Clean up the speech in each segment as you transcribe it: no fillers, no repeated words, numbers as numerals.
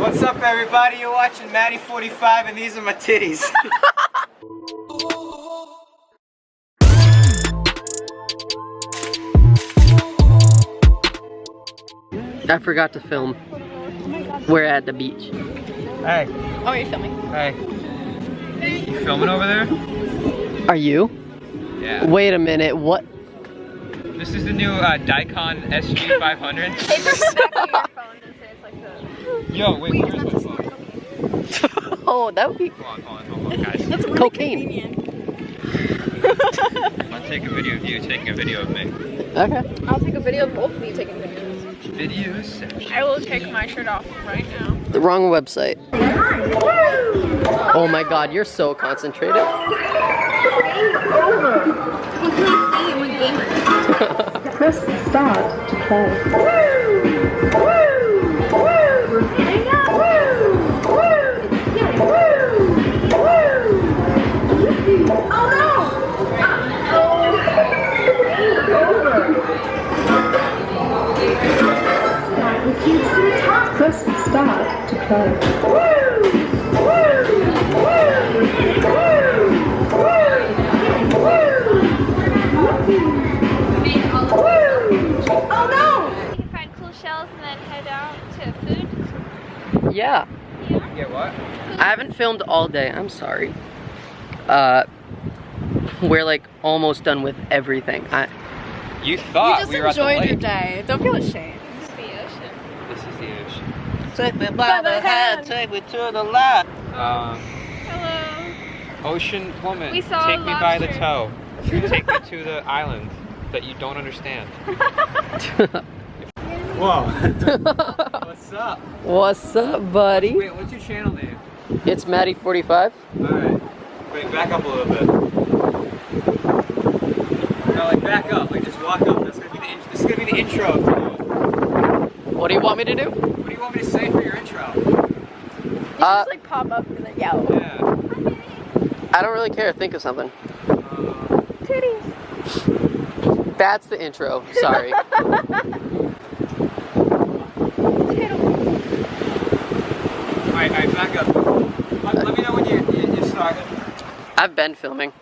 What's up, everybody? You're watching Maddie 45, and these are my titties. I forgot to film. We're at the beach. Hey. Oh, you're filming. Hey. You filming over there? Are you? Yeah. Wait a minute, what? This is the new Daikon SG500. Hey, just back on your phone and say it's like the... Yo, wait, where's my phone? Oh, that would be Hold on, guys. That's really cocaine. convenient. I'm gonna take a video of you taking a video of me. Okay. I'll take a video of both of you taking videos. Videos. I will take my shirt off right now. The wrong website. Oh my god, you're so concentrated. Press start to play. Press start to play. Find cool shells and then head out to food. Yeah. Yeah, what? I haven't filmed all day, I'm sorry. We're like almost done with everything. You thought You just we were at the enjoyed lake. your day. Don't feel ashamed. This is the ocean. This is the ocean. Take me by the hand, take me to the light. Hello. Ocean woman, We saw take a me by the lobster. toe. Take me to the island that you don't understand. Whoa. What's up? What's up, buddy? Wait, what's your channel name? It's Maddie45. Alright. Wait, back up a little bit. No, like back up. Like just walk up. This is gonna be the intro. What do you want me to do? What do you want me to say for your intro? You just like pop up and then yell. Yeah. I don't really care. Think of something. Titties. That's the intro. Sorry. Alright, back up. Let me know when you started. I've been filming.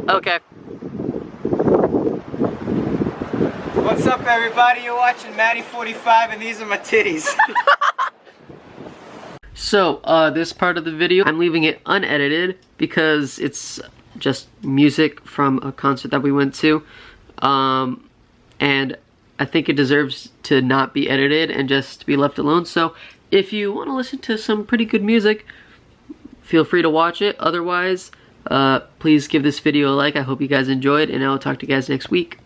Okay. What's up, everybody? You're watching Maddie 45, and these are my titties. So, this part of the video, I'm leaving it unedited because it's just music from a concert that we went to. And I think it deserves to not be edited and just be left alone. So, if you want to listen to some pretty good music, feel free to watch it. Otherwise, please give this video a like. I hope you guys enjoyed, and I'll talk to you guys next week.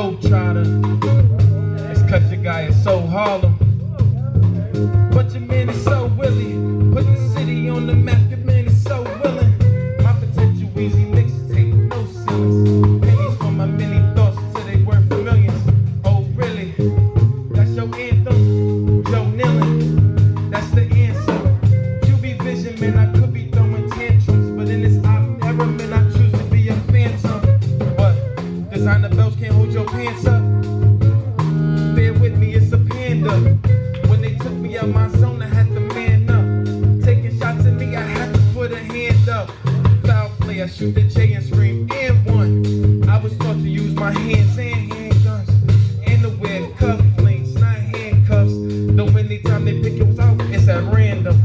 Globetrotter. It's cause your guy is so Harlem. But your man is so willy. Put the city on the map, your man is so willing. My potential easy mixtape, no ceilings. Pennies for my many thoughts till they worth millions. Oh really? That's your anthem? Joe Nillin, that's the answer. You be vision, man, I could be throwing tantrums. But in this era, man, I choose to be a phantom. What? Designer belts can't hold your pants up? Bear with me, it's a panda. When they took me out my zone, I had to man up. Taking shots at me, I had to put a hand up. Foul play, I shoot the J and scream, and one. I was taught to use my hands and handguns. And to wear cufflinks, not handcuffs. Though anytime they pick it out, it's at random.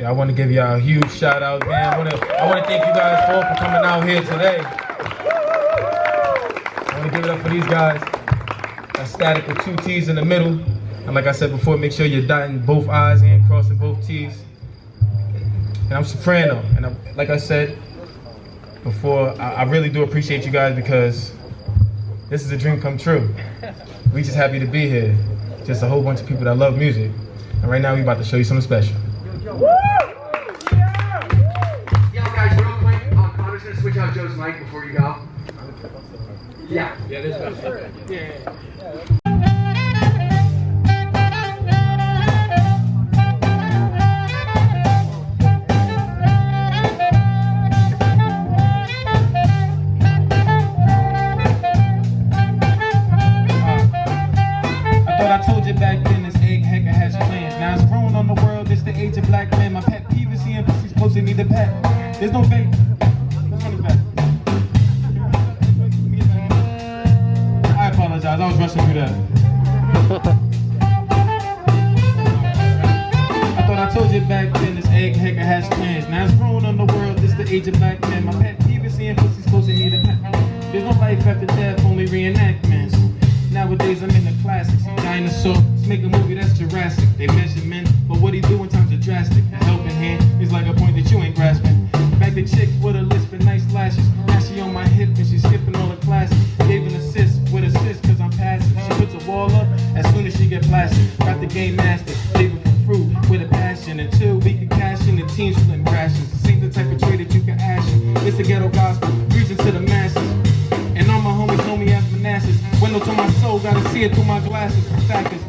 I want to give y'all a huge shout out, man. I want to thank you guys all for coming out here today. I want to give it up for these guys. That's Static with 2 T's in the middle. And like I said before, make sure you're dotting both I's and crossing both T's. And I'm Soprano. And like I said, before, I really do appreciate you guys because this is a dream come true. We just happy to be here. Just a whole bunch of people that love music. And right now we about to show you something special. Yeah, guys, real quick, I'm just gonna switch out Joe's mic before you go. Yeah. Yeah, this one. Yeah. I told you back then this egg hacker has plans. Now it's grown on the world, it's the age of black men. My pet peeve is seeing pussies posting me the pet. There's no baby. Which one is better? I apologize, I was rushing through that. I thought I told you back then this egg hacker has plans. Now it's grown on the world, it's the age of black men. My pet peeve is seeing pussies posting me the pet. There's no life after death, only reenactments. Nowadays I'm in the classics. Dinosaur, let's make a movie that's Jurassic. They measure men, but what he do in times of drastic. A helping hand is like a point that you ain't grasping. Back the chick with a lisp and nice lashes. Now she on my hip and she's skipping all the classes. Gave an assist with assist cause I'm passive. She puts a wall up as soon as she get plastic. Got the game master, gave it for fruit with a passion. Until we can cash in the team splitting rations. This ain't the type of trade that you can ash in. It's a ghetto gospel, reaching to the masses. And all my homies know me as Manassas. Window to my soul, gotta see it through my glasses. Fact is,